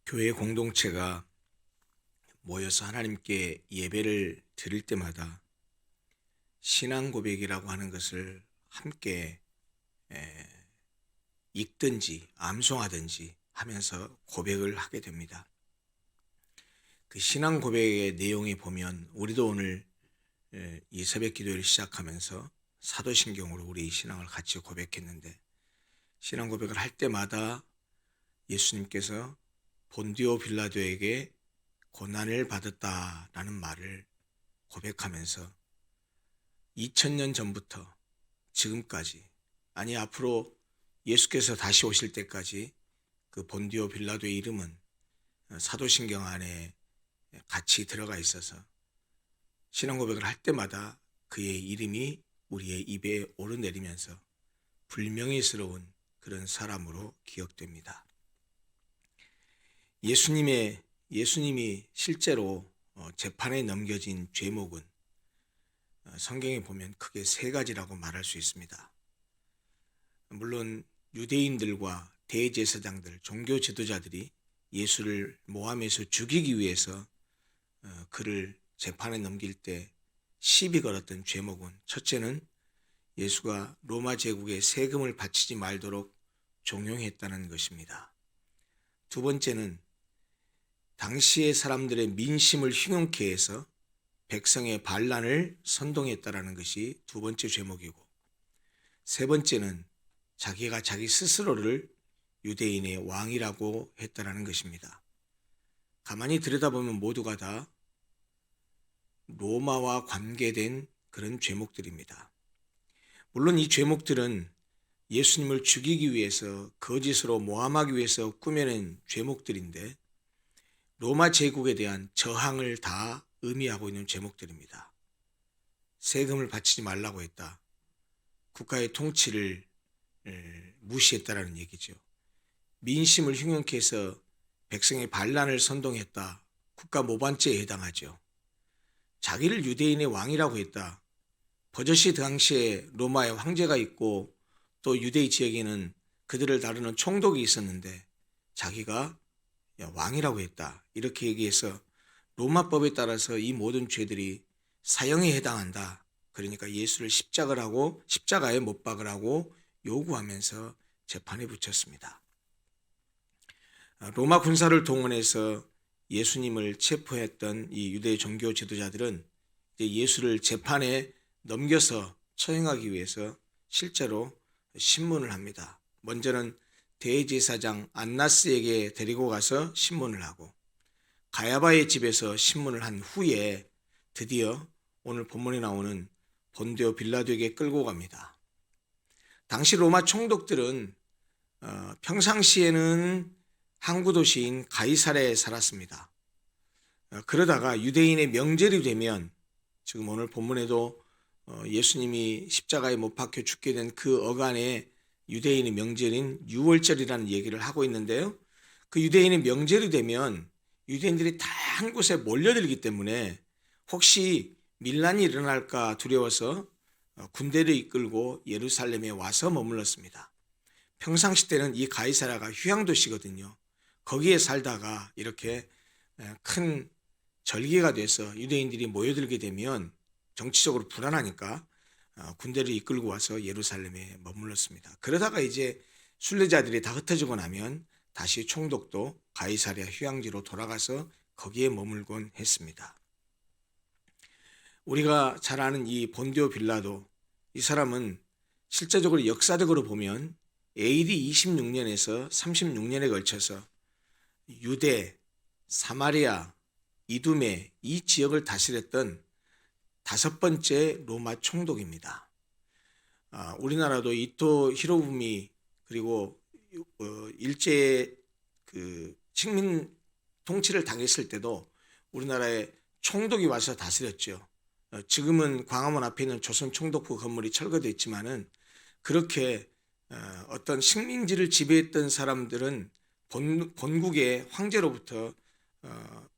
교회 공동체가 모여서 하나님께 예배를 드릴 때마다 신앙 고백이라고 하는 것을 함께 에, 읽든지 암송하든지 하면서 고백을 하게 됩니다. 그 신앙 고백의 내용에 보면 우리도 오늘 이 새벽 기도를 시작하면서 사도신경으로 우리 신앙을 같이 고백했는데, 신앙 고백을 할 때마다 예수님께서 본디오 빌라도에게 고난을 받았다라는 말을 고백하면서 2000년 전부터 지금까지, 아니 앞으로 예수께서 다시 오실 때까지 그 본디오 빌라도의 이름은 사도신경 안에 같이 들어가 있어서 신앙 고백을 할 때마다 그의 이름이 우리의 입에 오르내리면서 불명예스러운 그런 사람으로 기억됩니다. 예수님이 실제로 재판에 넘겨진 죄목은 성경에 보면 크게 세 가지라고 말할 수 있습니다. 물론 유대인들과 대제사장들, 종교 지도자들이 예수를 모함해서 죽이기 위해서 그를 재판에 넘길 때 시비 걸었던 죄목은, 첫째는 예수가 로마 제국에 세금을 바치지 말도록 종용했다는 것입니다. 두 번째는 당시의 사람들의 민심을 흉흉케 해서 백성의 반란을 선동했다라는 것이 두 번째 죄목이고, 세 번째는 자기가 자기 스스로를 유대인의 왕이라고 했다라는 것입니다. 가만히 들여다보면 모두가 다 로마와 관계된 그런 죄목들입니다. 물론 이 죄목들은 예수님을 죽이기 위해서, 거짓으로 모함하기 위해서 꾸며낸 죄목들인데, 로마 제국에 대한 저항을 다 의미하고 있는 제목들입니다. 세금을 바치지 말라고 했다. 국가의 통치를 무시했다라는 얘기죠. 민심을 흉흉케 해서 백성의 반란을 선동했다. 국가 모반죄에 해당하죠. 자기를 유대인의 왕이라고 했다. 버젓이 당시에 로마의 황제가 있고 또 유대인 지역에는 그들을 다루는 총독이 있었는데 자기가 왕이라고 했다. 이렇게 얘기해서 로마법에 따라서 이 모든 죄들이 사형에 해당한다. 그러니까 예수를 십자가에 못 박으라고 요구하면서 재판에 붙였습니다. 로마 군사를 동원해서 예수님을 체포했던 이 유대 종교 지도자들은 이제 예수를 재판에 넘겨서 처형하기 위해서 실제로 신문을 합니다. 먼저는 대제사장 안나스에게 데리고 가서 신문을 하고, 가야바의 집에서 신문을 한 후에 드디어 오늘 본문에 나오는 본디오 빌라도에게 끌고 갑니다. 당시 로마 총독들은 평상시에는 항구 도시인 가이사랴에 살았습니다. 그러다가 유대인의 명절이 되면, 지금 오늘 본문에도 예수님이 십자가에 못 박혀 죽게 된 그 어간에 유대인의 명절인 유월절이라는 얘기를 하고 있는데요. 그 유대인의 명절이 되면 유대인들이 다 한 곳에 몰려들기 때문에 혹시 밀란이 일어날까 두려워서 군대를 이끌고 예루살렘에 와서 머물렀습니다. 평상시 때는 이 가이사랴가 휴양도시거든요. 거기에 살다가 이렇게 큰 절기가 돼서 유대인들이 모여들게 되면 정치적으로 불안하니까 군대를 이끌고 와서 예루살렘에 머물렀습니다. 그러다가 이제 순례자들이 다 흩어지고 나면 다시 총독도 가이사랴 휴양지로 돌아가서 거기에 머물곤 했습니다. 우리가 잘 아는 이 본디오 빌라도, 이 사람은 실제적으로 역사적으로 보면 AD 26년에서 36년에 걸쳐서 유대, 사마리아, 이두메 이 지역을 다스렸던 다섯 번째 로마 총독입니다. 우리나라도 이토 히로부미 그리고 일제 식민 통치를 당했을 때도 우리나라에 총독이 와서 다스렸죠. 지금은 광화문 앞에 있는 조선 총독부 건물이 철거됐지만은 그렇게 어떤 식민지를 지배했던 사람들은 본국의 황제로부터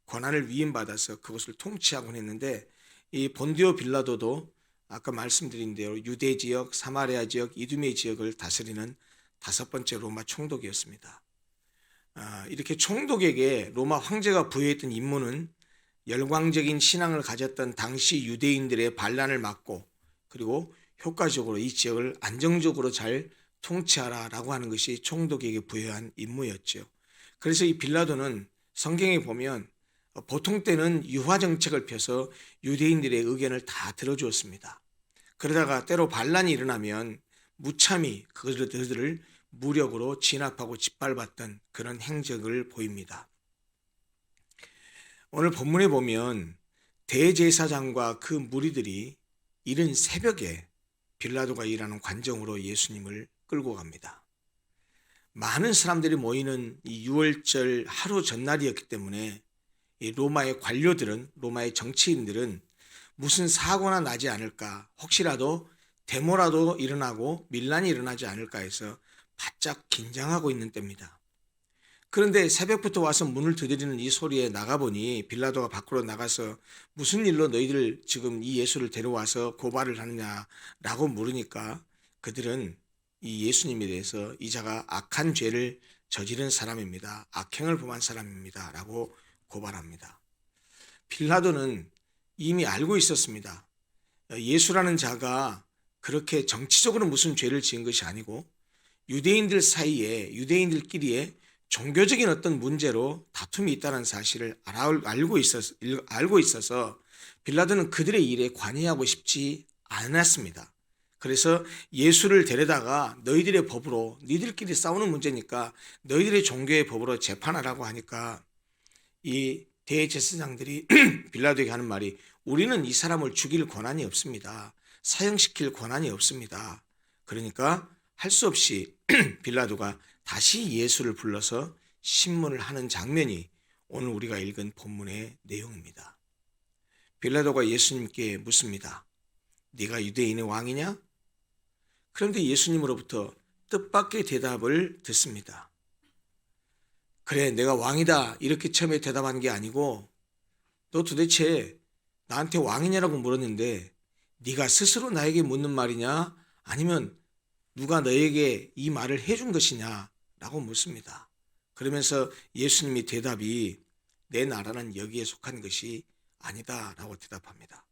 권한을 위임받아서 그것을 통치하곤 했는데, 이 본디오 빌라도도 아까 말씀드린 대로 유대 지역, 사마리아 지역, 이두메 지역을 다스리는 다섯 번째 로마 총독이었습니다. 이렇게 총독에게 로마 황제가 부여했던 임무는 열광적인 신앙을 가졌던 당시 유대인들의 반란을 막고 그리고 효과적으로 이 지역을 안정적으로 잘 통치하라라고 하는 것이 총독에게 부여한 임무였죠. 그래서 이 빌라도는 성경에 보면 보통 때는 유화 정책을 펴서 유대인들의 의견을 다 들어주었습니다. 그러다가 때로 반란이 일어나면 무참히 그들을 무력으로 진압하고 짓밟았던 그런 행적을 보입니다. 오늘 본문에 보면 대제사장과 그 무리들이 이른 새벽에 빌라도가 일하는 관정으로 예수님을 끌고 갑니다. 많은 사람들이 모이는 이 6월절 하루 전날이었기 때문에 이 로마의 관료들은, 로마의 정치인들은 무슨 사고나 나지 않을까, 혹시라도 데모라도 일어나고 밀란이 일어나지 않을까 해서 바짝 긴장하고 있는 때입니다. 그런데 새벽부터 와서 문을 두드리는 이 소리에 나가보니 빌라도가 밖으로 나가서 무슨 일로 너희들 지금 이 예수를 데려와서 고발을 하느냐라고 물으니까 그들은 이 예수님에 대해서 이 자가 악한 죄를 저지른 사람입니다. 악행을 범한 사람입니다. 라고 고발합니다. 빌라도는 이미 알고 있었습니다. 예수라는 자가 그렇게 정치적으로 무슨 죄를 지은 것이 아니고 유대인들 사이에, 유대인들끼리에 종교적인 어떤 문제로 다툼이 있다는 사실을 알고 있어서 빌라도는 그들의 일에 관여하고 싶지 않았습니다. 그래서 예수를 데려다가 너희들의 법으로, 너희들끼리 싸우는 문제니까 너희들의 종교의 법으로 재판하라고 하니까 이 대제사장들이 빌라도에게 하는 말이 우리는 이 사람을 죽일 권한이 없습니다. 사형시킬 권한이 없습니다. 그러니까 할 수 없이 빌라도가 다시 예수를 불러서 신문을 하는 장면이 오늘 우리가 읽은 본문의 내용입니다. 빌라도가 예수님께 묻습니다. 네가 유대인의 왕이냐? 그런데 예수님으로부터 뜻밖의 대답을 듣습니다. 그래, 내가 왕이다. 이렇게 처음에 대답한 게 아니고 너 도대체 나한테 왕이냐라고 물었는데 네가 스스로 나에게 묻는 말이냐? 아니면 누가 너에게 이 말을 해준 것이냐? 라고 묻습니다. 그러면서 예수님의 대답이 내 나라는 여기에 속한 것이 아니다 라고 대답합니다.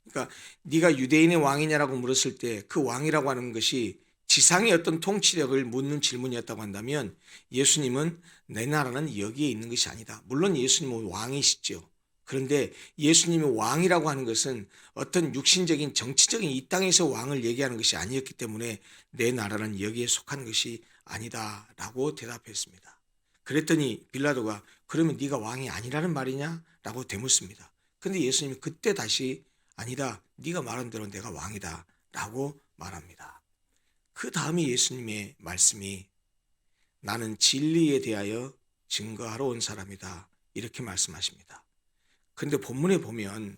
그러니까 네가 유대인의 왕이냐라고 물었을 때 그 왕이라고 하는 것이 지상의 어떤 통치력을 묻는 질문이었다고 한다면 예수님은 내 나라는 여기에 있는 것이 아니다. 물론 예수님은 왕이시죠. 그런데 예수님이 왕이라고 하는 것은 어떤 육신적인 정치적인 이 땅에서 왕을 얘기하는 것이 아니었기 때문에 내 나라는 여기에 속한 것이 아니다 라고 대답했습니다. 그랬더니 빌라도가 그러면 네가 왕이 아니라는 말이냐? 라고 되묻습니다. 그런데 예수님이 그때 다시 아니다. 네가 말한 대로 내가 왕이다 라고 말합니다. 그 다음에 예수님의 말씀이 나는 진리에 대하여 증거하러 온 사람이다 이렇게 말씀하십니다. 그런데 본문에 보면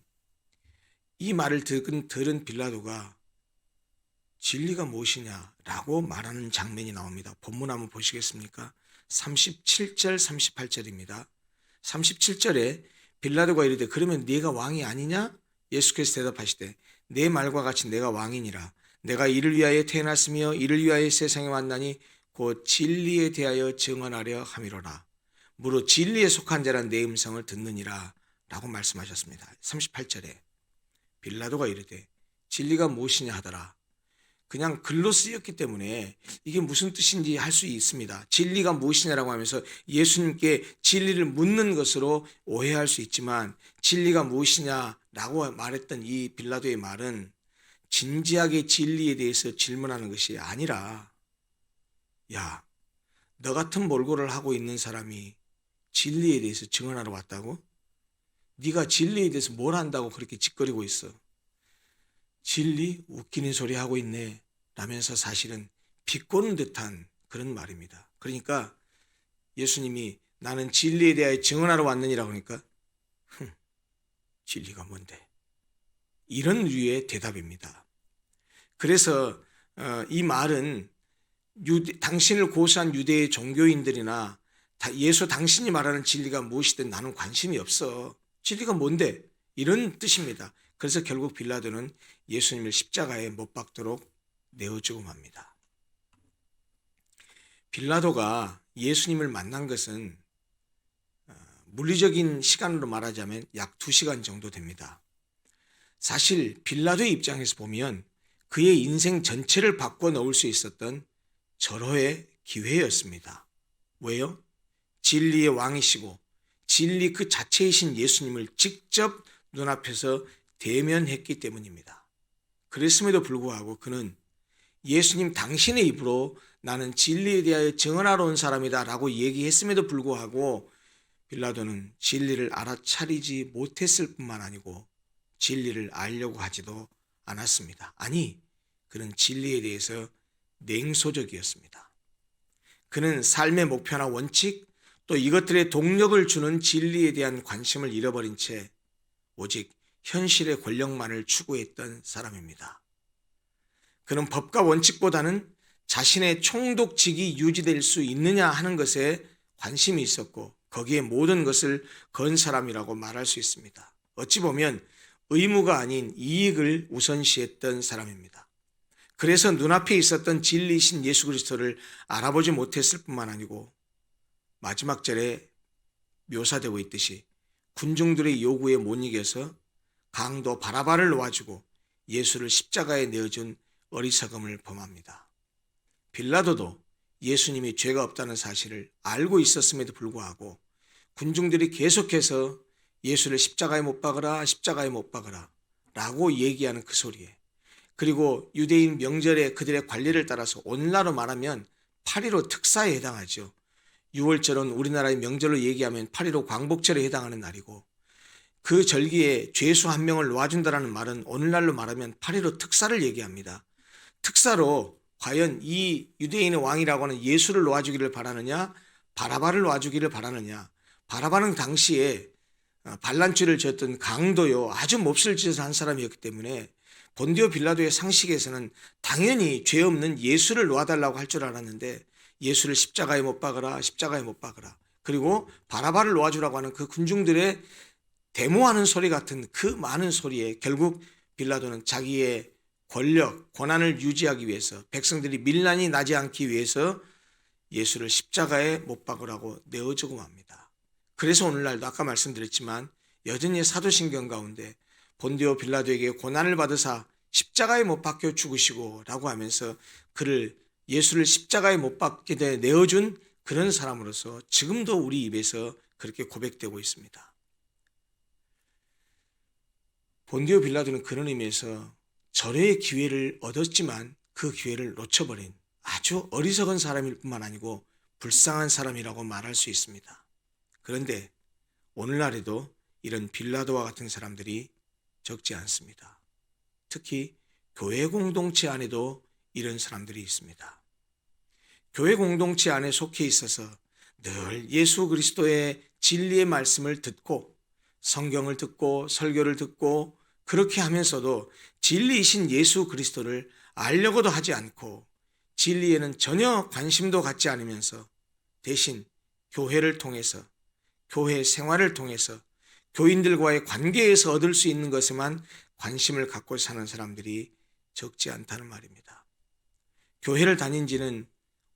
이 말을 들은 빌라도가 진리가 무엇이냐라고 말하는 장면이 나옵니다. 본문 한번 보시겠습니까? 37절 38절입니다. 37절에 빌라도가 이르되 그러면 네가 왕이 아니냐? 예수께서 대답하시되 내 말과 같이 내가 왕이니라. 내가 이를 위하여 태어났으며 이를 위하여 세상에 왔나니 곧 진리에 대하여 증언하려 함이로라. 무릇 진리에 속한 자란 내 음성을 듣느니라 라고 말씀하셨습니다. 38절에 빌라도가 이르되 진리가 무엇이냐 하더라. 그냥 글로 쓰였기 때문에 이게 무슨 뜻인지 할 수 있습니다. 진리가 무엇이냐라고 하면서 예수님께 진리를 묻는 것으로 오해할 수 있지만 진리가 무엇이냐라고 말했던 이 빌라도의 말은 진지하게 진리에 대해서 질문하는 것이 아니라 야, 너 같은 몰골을 하고 있는 사람이 진리에 대해서 증언하러 왔다고? 네가 진리에 대해서 뭘 안다고 그렇게 짓거리고 있어? 진리? 웃기는 소리 하고 있네 라면서 사실은 비꼬는 듯한 그런 말입니다. 그러니까 예수님이 나는 진리에 대하여 증언하러 왔느니라고 하니까 진리가 뭔데? 이런 류의 대답입니다. 그래서 이 말은 당신을 고소한 유대의 종교인들이나 예수 당신이 말하는 진리가 무엇이든 나는 관심이 없어. 진리가 뭔데? 이런 뜻입니다. 그래서 결국 빌라도는 예수님을 십자가에 못 박도록 내어 죽음합니다. 빌라도가 예수님을 만난 것은 물리적인 시간으로 말하자면 약 2시간 정도 됩니다. 사실 빌라도의 입장에서 보면 그의 인생 전체를 바꿔 놓을 수 있었던 절호의 기회였습니다. 왜요? 진리의 왕이시고 진리 그 자체이신 예수님을 직접 눈앞에서 대면했기 때문입니다. 그랬음에도 불구하고 그는 예수님 당신의 입으로 나는 진리에 대하여 증언하러 온 사람이다 라고 얘기했음에도 불구하고 빌라도는 진리를 알아차리지 못했을 뿐만 아니고 진리를 알려고 하지도 않았습니다. 아니, 그는 진리에 대해서 냉소적이었습니다. 그는 삶의 목표나 원칙, 또 이것들의 동력을 주는 진리에 대한 관심을 잃어버린 채 오직 현실의 권력만을 추구했던 사람입니다. 그는 법과 원칙보다는 자신의 총독직이 유지될 수 있느냐 하는 것에 관심이 있었고 거기에 모든 것을 건 사람이라고 말할 수 있습니다. 어찌 보면 의무가 아닌 이익을 우선시했던 사람입니다. 그래서 눈앞에 있었던 진리이신 예수 그리스도를 알아보지 못했을 뿐만 아니고 마지막 절에 묘사되고 있듯이 군중들의 요구에 못 이겨서 강도 바라바를 놓아주고 예수를 십자가에 내어준 어리석음을 범합니다. 빌라도도 예수님이 죄가 없다는 사실을 알고 있었음에도 불구하고 군중들이 계속해서 예수를 십자가에 못 박으라, 십자가에 못 박으라 라고 얘기하는 그 소리에, 그리고 유대인 명절에 그들의 관례를 따라서 오늘날로 말하면 8.15 특사에 해당하죠. 6월절은 우리나라의 명절로 얘기하면 8.15 광복절에 해당하는 날이고 그 절기에 죄수 한 명을 놓아준다는 말은 오늘날로 말하면 8.15 특사를 얘기합니다. 특사로 과연 이 유대인의 왕이라고 하는 예수를 놓아주기를 바라느냐, 바라바를 놓아주기를 바라느냐. 바라바는 당시에 반란죄를 지었던 강도요, 아주 몹쓸 짓을 한 사람이었기 때문에 본디오 빌라도의 상식에서는 당연히 죄 없는 예수를 놓아달라고 할 줄 알았는데 예수를 십자가에 못 박으라, 십자가에 못 박으라. 그리고 바라바를 놓아주라고 하는 그 군중들의 데모하는 소리 같은 그 많은 소리에 결국 빌라도는 자기의 권력, 권한을 유지하기 위해서, 백성들이 밀란이 나지 않기 위해서 예수를 십자가에 못 박으라고 내어주고 맙니다. 그래서 오늘날도 아까 말씀드렸지만 여전히 사도신경 가운데 본디오 빌라도에게 고난을 받으사 십자가에 못 박혀 죽으시고 라고 하면서 그를 예수를 십자가에 못 박게 돼 내어준 그런 사람으로서 지금도 우리 입에서 그렇게 고백되고 있습니다. 본디오 빌라도는 그런 의미에서 절호의 기회를 얻었지만 그 기회를 놓쳐버린 아주 어리석은 사람일 뿐만 아니고 불쌍한 사람이라고 말할 수 있습니다. 그런데 오늘날에도 이런 빌라도와 같은 사람들이 적지 않습니다. 특히 교회 공동체 안에도 이런 사람들이 있습니다. 교회 공동체 안에 속해 있어서 늘 예수 그리스도의 진리의 말씀을 듣고 성경을 듣고 설교를 듣고 그렇게 하면서도 진리이신 예수 그리스도를 알려고도 하지 않고 진리에는 전혀 관심도 갖지 않으면서 대신 교회를 통해서, 교회 생활을 통해서 교인들과의 관계에서 얻을 수 있는 것에만 관심을 갖고 사는 사람들이 적지 않다는 말입니다. 교회를 다닌 지는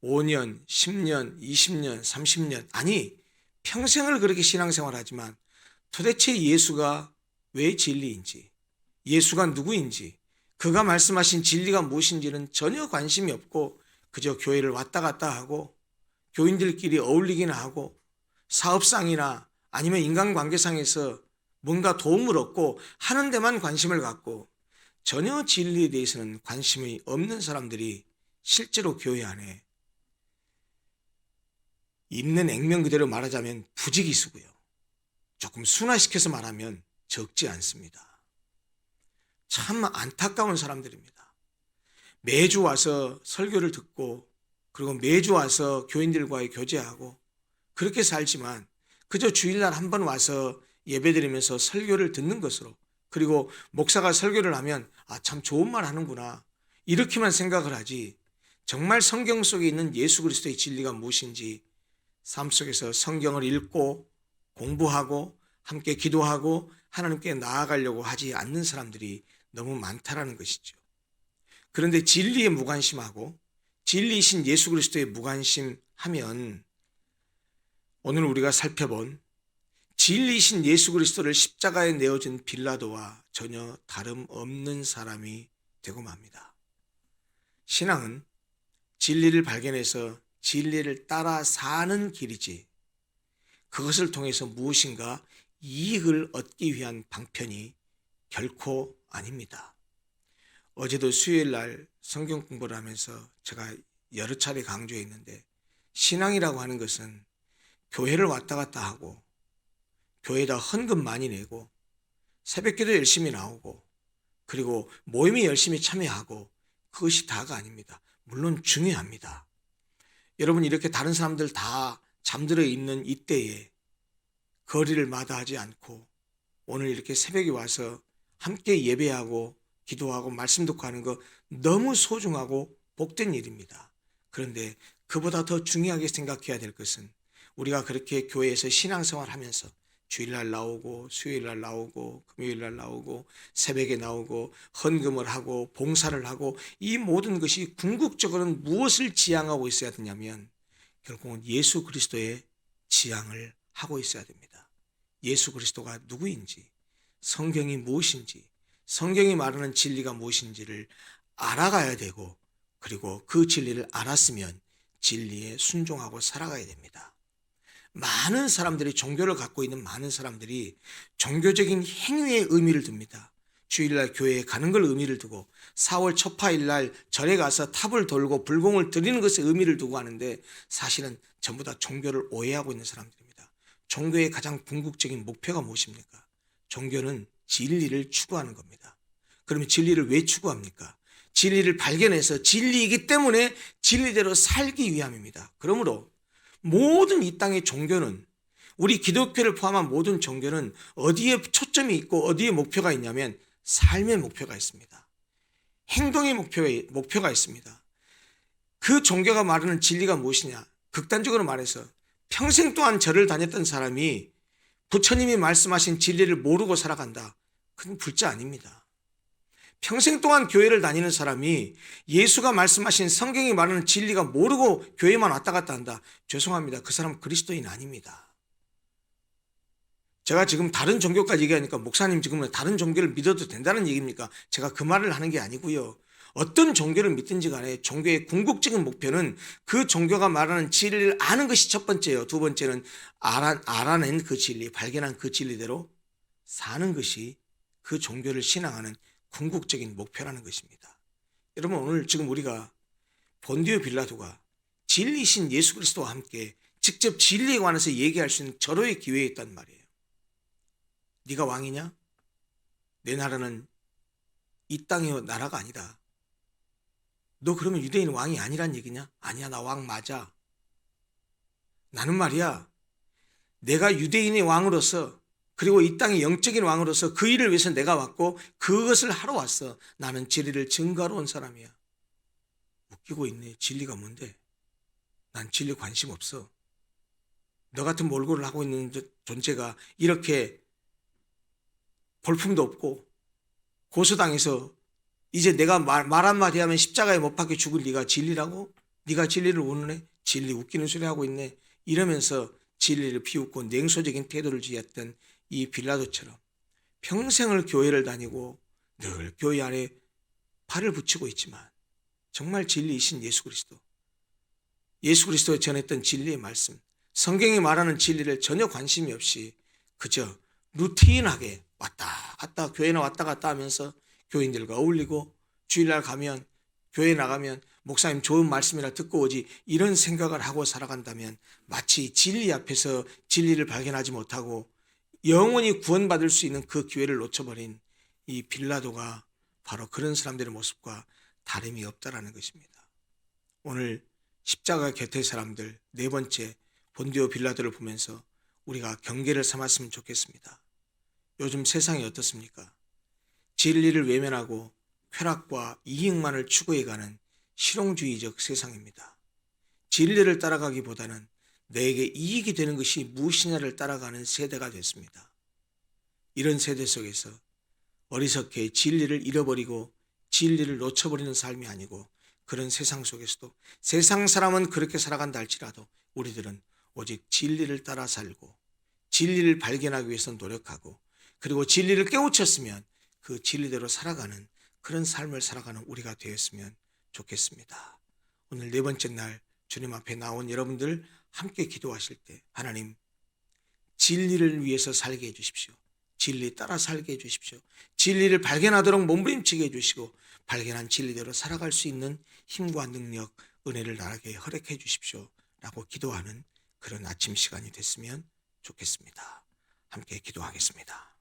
5년, 10년, 20년, 30년, 아니 평생을 그렇게 신앙생활하지만 도대체 예수가 왜 진리인지, 예수가 누구인지, 그가 말씀하신 진리가 무엇인지는 전혀 관심이 없고 그저 교회를 왔다 갔다 하고 교인들끼리 어울리기나 하고 사업상이나 아니면 인간관계상에서 뭔가 도움을 얻고 하는 데만 관심을 갖고 전혀 진리에 대해서는 관심이 없는 사람들이 실제로 교회 안에 있는 액면 그대로 말하자면 부지기수고요. 조금 순화시켜서 말하면 적지 않습니다. 참 안타까운 사람들입니다. 매주 와서 설교를 듣고 그리고 매주 와서 교인들과의 교제하고 그렇게 살지만 그저 주일날 한 번 와서 예배드리면서 설교를 듣는 것으로, 그리고 목사가 설교를 하면 참 좋은 말 하는구나 이렇게만 생각을 하지 정말 성경 속에 있는 예수 그리스도의 진리가 무엇인지 삶 속에서 성경을 읽고 공부하고 함께 기도하고 하나님께 나아가려고 하지 않는 사람들이 너무 많다라는 것이죠. 그런데 진리에 무관심하고 진리이신 예수 그리스도에 무관심하면 오늘 우리가 살펴본 진리이신 예수 그리스도를 십자가에 내어준 빌라도와 전혀 다름없는 사람이 되고 맙니다. 신앙은 진리를 발견해서 진리를 따라 사는 길이지 그것을 통해서 무엇인가 이익을 얻기 위한 방편이 결코 아닙니다. 어제도 수요일 날 성경 공부를 하면서 제가 여러 차례 강조했는데 신앙이라고 하는 것은 교회를 왔다 갔다 하고 교회에다 헌금 많이 내고 새벽기도 열심히 나오고 그리고 모임에 열심히 참여하고 그것이 다가 아닙니다. 물론 중요합니다. 여러분 이렇게 다른 사람들 다 잠들어 있는 이때에 거리를 마다하지 않고 오늘 이렇게 새벽에 와서 함께 예배하고 기도하고 말씀 듣고 하는 거 너무 소중하고 복된 일입니다. 그런데 그보다 더 중요하게 생각해야 될 것은 우리가 그렇게 교회에서 신앙생활 하면서 주일날 나오고 수요일날 나오고 금요일날 나오고 새벽에 나오고 헌금을 하고 봉사를 하고 이 모든 것이 궁극적으로는 무엇을 지향하고 있어야 되냐면 결국은 예수 그리스도의 지향을 하고 있어야 됩니다. 예수 그리스도가 누구인지 성경이 무엇인지 성경이 말하는 진리가 무엇인지를 알아가야 되고 그리고 그 진리를 알았으면 진리에 순종하고 살아가야 됩니다. 많은 사람들이 종교를 갖고 있는 많은 사람들이 종교적인 행위에 의미를 둡니다. 주일날 교회에 가는 걸 의미를 두고 4월 초파일날 절에 가서 탑을 돌고 불공을 드리는 것에 의미를 두고 하는데 사실은 전부 다 종교를 오해하고 있는 사람들입니다. 종교의 가장 궁극적인 목표가 무엇입니까? 종교는 진리를 추구하는 겁니다. 그러면 진리를 왜 추구합니까? 진리를 발견해서 진리이기 때문에 진리대로 살기 위함입니다. 그러므로 모든 이 땅의 종교는 우리 기독교를 포함한 모든 종교는 어디에 초점이 있고 어디에 목표가 있냐면 삶의 목표가 있습니다. 행동의 목표가 있습니다. 그 종교가 말하는 진리가 무엇이냐? 극단적으로 말해서 평생 동안 절을 다녔던 사람이 부처님이 말씀하신 진리를 모르고 살아간다. 그건 불자 아닙니다. 평생 동안 교회를 다니는 사람이 예수가 말씀하신 성경이 말하는 진리가 모르고 교회만 왔다 갔다 한다. 죄송합니다. 그 사람은 그리스도인 아닙니다. 제가 지금 다른 종교까지 얘기하니까 목사님 지금 다른 종교를 믿어도 된다는 얘기입니까? 제가 그 말을 하는 게 아니고요. 어떤 종교를 믿든지 간에 종교의 궁극적인 목표는 그 종교가 말하는 진리를 아는 것이 첫 번째예요. 두 번째는 알아낸 그 진리, 발견한 그 진리대로 사는 것이 그 종교를 신앙하는 궁극적인 목표라는 것입니다. 여러분 오늘 지금 우리가 본디오 빌라도가 진리신 예수 그리스도와 함께 직접 진리에 관해서 얘기할 수 있는 절호의 기회에 있단 말이에요. 네가 왕이냐? 내 나라는 이 땅의 나라가 아니다. 너 그러면 유대인 왕이 아니란 얘기냐? 아니야, 나 왕 맞아. 나는 말이야 내가 유대인의 왕으로서 그리고 이 땅의 영적인 왕으로서 그 일을 위해서 내가 왔고 그것을 하러 왔어. 나는 진리를 증거하러 온 사람이야. 웃기고 있네. 진리가 뭔데? 난 진리 관심 없어. 너 같은 몰골을 하고 있는 존재가 이렇게 볼품도 없고 고소당해서 이제 내가 말 한마디 하면 십자가에 못 박혀 죽을 네가 진리라고? 네가 진리를 원하네? 진리 웃기는 소리 하고 있네. 이러면서 진리를 비웃고 냉소적인 태도를 취했던 이 빌라도처럼 평생을 교회를 다니고 늘 교회 안에 발을 붙이고 있지만 정말 진리이신 예수 그리스도가 전했던 진리의 말씀, 성경이 말하는 진리를 전혀 관심이 없이 그저 루틴하게 왔다 갔다 교회나 왔다 갔다 하면서 교인들과 어울리고 주일날 가면 교회 나가면 목사님 좋은 말씀이라 듣고 오지 이런 생각을 하고 살아간다면 마치 진리 앞에서 진리를 발견하지 못하고 영원히 구원받을 수 있는 그 기회를 놓쳐버린 이 빌라도가 바로 그런 사람들의 모습과 다름이 없다라는 것입니다. 오늘 십자가 곁의 사람들 네 번째 본디오 빌라도를 보면서 우리가 경계를 삼았으면 좋겠습니다. 요즘 세상이 어떻습니까? 진리를 외면하고 쾌락과 이익만을 추구해가는 실용주의적 세상입니다. 진리를 따라가기보다는 내게 이익이 되는 것이 무엇이냐를 따라가는 세대가 됐습니다. 이런 세대 속에서 어리석게 진리를 잃어버리고 진리를 놓쳐버리는 삶이 아니고 그런 세상 속에서도 세상 사람은 그렇게 살아간다 할지라도 우리들은 오직 진리를 따라 살고 진리를 발견하기 위해서 노력하고 그리고 진리를 깨우쳤으면 그 진리대로 살아가는 그런 삶을 살아가는 우리가 되었으면 좋겠습니다. 오늘 네 번째 날 주님 앞에 나온 여러분들 함께 기도하실 때 하나님 진리를 위해서 살게 해주십시오. 진리 따라 살게 해주십시오. 진리를 발견하도록 몸부림치게 해주시고 발견한 진리대로 살아갈 수 있는 힘과 능력, 은혜를 나에게 허락해 주십시오. 라고 기도하는 그런 아침 시간이 됐으면 좋겠습니다. 함께 기도하겠습니다.